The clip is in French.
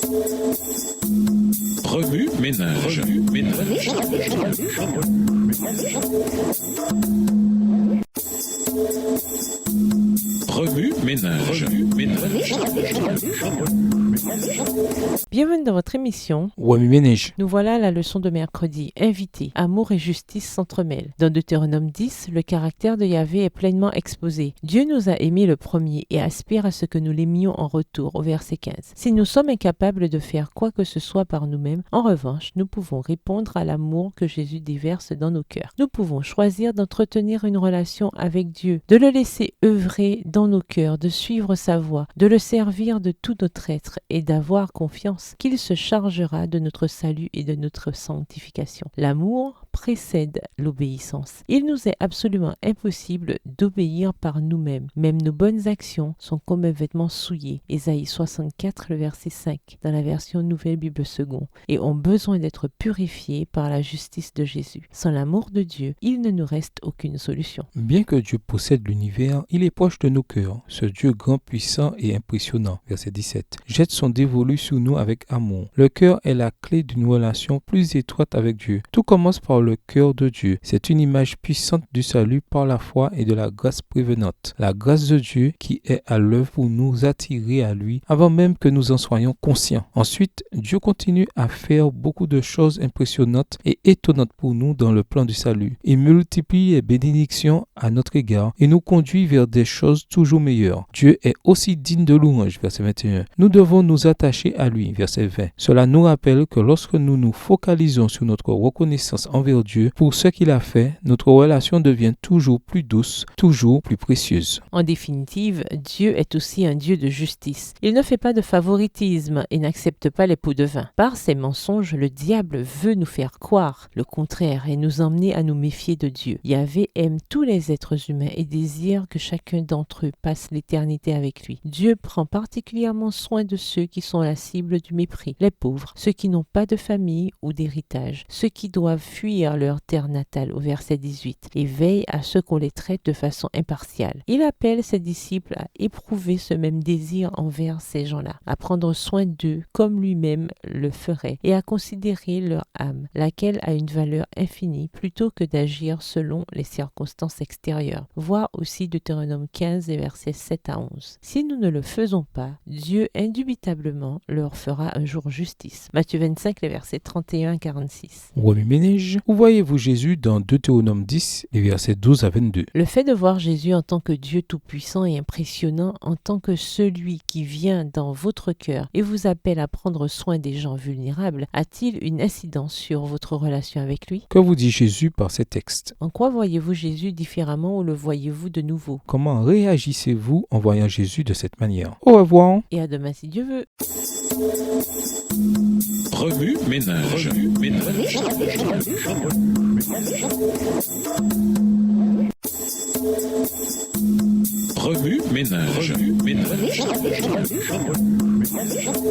Remue ménage. Remue ménage. Bienvenue dans votre émission. Remue ménage. Nous voilà à la leçon de mercredi. Invité. Amour et justice s'entremêlent. Dans Deutéronome 10, le caractère de Yahvé est pleinement exposé. Dieu nous a aimés le premier et aspire à ce que nous l'aimions en retour, au verset 15. Si nous sommes incapables de faire quoi que ce soit par nous-mêmes, en revanche, nous pouvons répondre à l'amour que Jésus déverse dans nos cœurs. Nous pouvons choisir d'entretenir une relation avec Dieu, de le laisser œuvrer dans nos cœurs, de suivre sa voie, de le servir de tout notre être et d'avoir confiance qu'il se chargera de notre salut et de notre sanctification. L'amour précède l'obéissance. Il nous est absolument impossible d'obéir par nous-mêmes. Même nos bonnes actions sont comme un vêtement souillé. Ésaïe 64, le verset 5, dans la version Nouvelle Bible Second, et ont besoin d'être purifiés par la justice de Jésus. Sans l'amour de Dieu, il ne nous reste aucune solution. Bien que Dieu possède l'univers, il est proche de nos cœurs. Ce Dieu grand, puissant et impressionnant. Verset 17. Jette son dévolu sur nous avec amour. Le cœur est la clé d'une relation plus étroite avec Dieu. Tout commence par le cœur de Dieu. C'est une image puissante du salut par la foi et de la grâce prévenante. La grâce de Dieu qui est à l'œuvre pour nous attirer à lui avant même que nous en soyons conscients. Ensuite, Dieu continue à faire beaucoup de choses impressionnantes et étonnantes pour nous dans le plan du salut. Il multiplie les bénédictions à notre égard et nous conduit vers des choses toujours meilleures. Dieu est aussi digne de louange, verset 21. Nous devons nous attacher à lui, verset 20. Cela nous rappelle que lorsque nous nous focalisons sur notre reconnaissance envers Dieu pour ce qu'il a fait, notre relation devient toujours plus douce, toujours plus précieuse. En définitive, Dieu est aussi un Dieu de justice. Il ne fait pas de favoritisme et n'accepte pas les pots de vin. Par ses mensonges, le diable veut nous faire croire le contraire et nous emmener à nous méfier de Dieu. Yahvé aime tous les êtres humains et désire que chacun d'entre eux passe l'éternité avec lui. Dieu prend particulièrement soin de ceux qui sont la cible du mépris, les pauvres, ceux qui n'ont pas de famille ou d'héritage, ceux qui doivent fuir leur terre natale, au verset 18, et veille à ce qu'on les traite de façon impartiale. Il appelle ses disciples à éprouver ce même désir envers ces gens-là, à prendre soin d'eux comme lui-même le ferait, et à considérer leur âme, laquelle a une valeur infinie, plutôt que d'agir selon les circonstances extérieures. Voir aussi Deutéronome 15 et versets 7 à 11. Si nous ne le faisons pas, Dieu indubitablement leur fera un jour justice. Matthieu 25, les versets 31 à 46. Remue ménage. Où voyez-vous Jésus dans Deutéronome 10 et versets 12 à 22? Le fait de voir Jésus en tant que Dieu tout-puissant et impressionnant, en tant que celui qui vient dans votre cœur et vous appelle à prendre soin des gens vulnérables, a-t-il une incidence sur votre relation avec lui? Que vous dit Jésus par ces textes? En quoi voyez-vous Jésus différemment ou le voyez-vous de nouveau? Comment réagissez-vous en voyant Jésus de cette manière? Au revoir. Et à demain si Dieu veut. Remue ménage. Remue ménage.